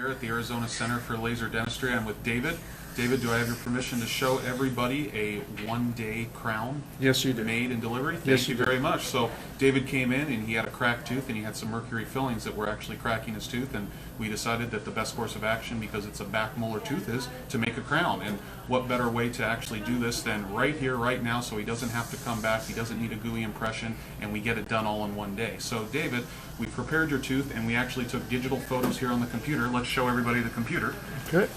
here at the Arizona Center for Laser Dentistry. I'm with David. David, do I have your permission to show everybody a one-day crown? Yes, you do. Made and delivery? Yes, Thank you very much. So David came in and he had a cracked tooth and he had some mercury fillings that were actually cracking his tooth, and we decided that the best course of action, because it's a back molar tooth, is to make a crown. And what better way to actually do this than right here, right now, so he doesn't have to come back, he doesn't need a gooey impression, and we get it done all in one day. So David, we prepared your tooth and we actually took digital photos here on the computer. Let's show everybody the computer. Okay.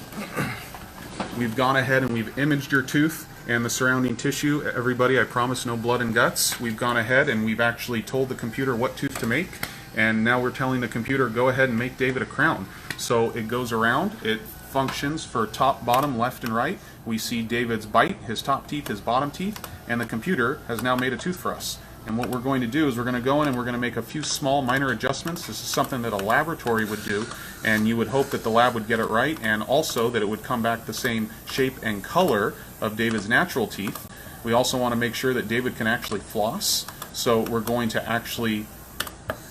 We've gone ahead and we've imaged your tooth and the surrounding tissue. Everybody, I promise no blood and guts. We've gone ahead and we've actually told the computer what tooth to make, and now we're telling the computer, go ahead and make David a crown. So it goes around, it functions for top, bottom, left, and right. We see David's bite, his top teeth, his bottom teeth, and the computer has now made a tooth for us. And what we're going to do is we're going to go in and we're going to make a few small minor adjustments. This is something that a laboratory would do, and you would hope that the lab would get it right, and also that it would come back the same shape and color of David's natural teeth. We also want to make sure that David can actually floss, so we're going to actually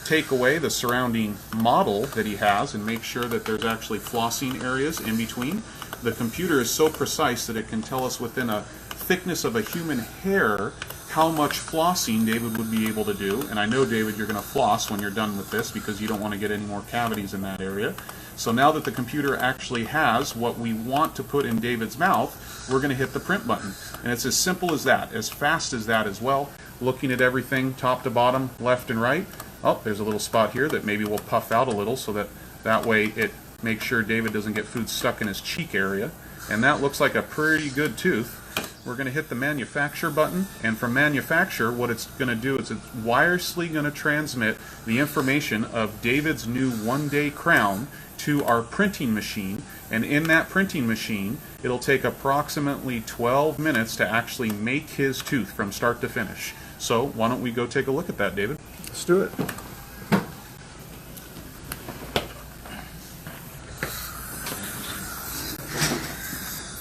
take away the surrounding model that he has and make sure that there's actually flossing areas in between. The computer is so precise that it can tell us within a thickness of a human hair how much flossing David would be able to do. And I know, David, you're going to floss when you're done with this because you don't want to get any more cavities in that area. So now that the computer actually has what we want to put in David's mouth, we're going to hit the print button. And it's as simple as that, as fast as that as well. Looking at everything top to bottom, left and right. Oh, there's a little spot here that maybe we'll puff out a little so that way it makes sure David doesn't get food stuck in his cheek area. And that looks like a pretty good tooth. We're going to hit the manufacture button, and from manufacture, what it's going to do is it's wirelessly going to transmit the information of David's new one-day crown to our printing machine, and in that printing machine, it'll take approximately 12 minutes to actually make his tooth from start to finish. So why don't we go take a look at that, David? Let's do it.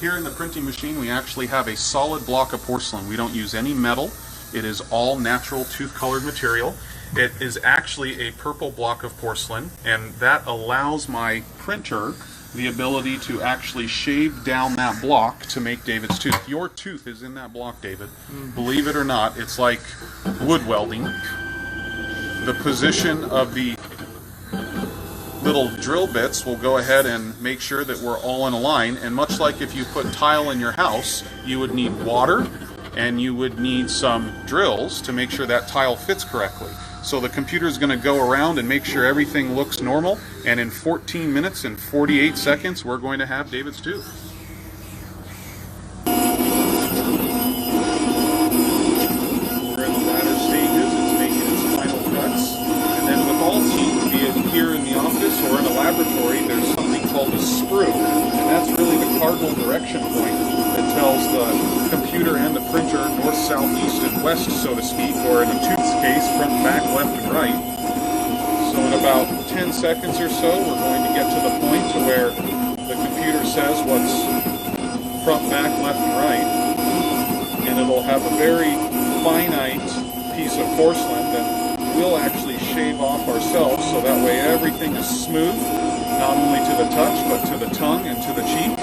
Here in the printing machine, we actually have a solid block of porcelain. We don't use any metal. It is all natural tooth-colored material. It is actually a purple block of porcelain, and that allows my printer the ability to actually shave down that block to make David's tooth. Your tooth is in that block, David. Believe it or not, it's like wood welding. The position of the little drill bits will go ahead and make sure that we're all in a line, and much like if you put tile in your house, you would need water and you would need some drills to make sure that tile fits correctly. So the computer is going to go around and make sure everything looks normal, and in 14 minutes and 48 seconds we're going to have David's tooth. We're in the latter stages, it's making its final cuts, and then with all teeth, be it here in the office or in a laboratory, there's something called a sprue, and that's really the cardinal direction point that tells the computer and the printer north, south, east, and west, so to speak, or in a tooth's case, front, back, left, and right. So in about 10 seconds or so, we're going to get to the point to where the computer says what's front, back, left, and right, and it'll have a very finite piece of porcelain that we'll actually shave off ourselves, so that way everything is smooth, not only to the touch, but to the tongue and to the cheek.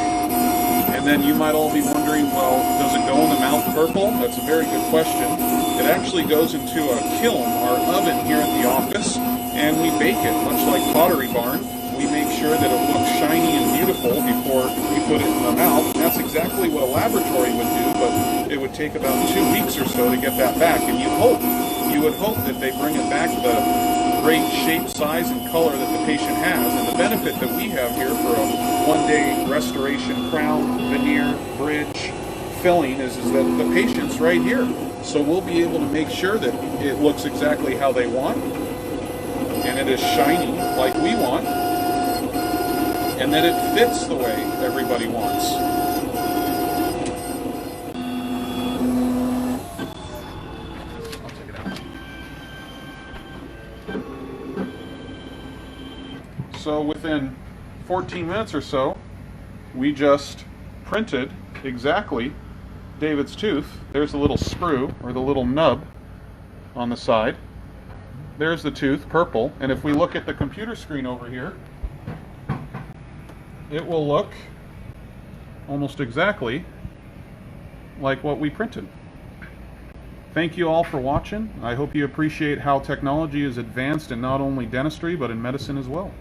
And then you might all be wondering, well, does it go in the mouth purple? That's a very good question. It actually goes into a kiln, our oven here at the office, and we bake it, much like Pottery Barn. We make sure that it looks shiny and beautiful before we put it in the mouth. And that's exactly what a laboratory would do, but it would take about 2 weeks or so to get that back. And you would hope that they bring it back the great shape, size, and color that the patient has. And the benefit that we have here for a one-day restoration, crown, veneer, bridge, filling is that the patient's right here. So we'll be able to make sure that it looks exactly how they want, and it is shiny like we want, and that it fits the way everybody wants. So within 14 minutes or so, we just printed exactly David's tooth. There's the little sprue, or the little nub on the side. There's the tooth, purple. And if we look at the computer screen over here, it will look almost exactly like what we printed. Thank you all for watching. I hope you appreciate how technology is advanced in not only dentistry but in medicine as well.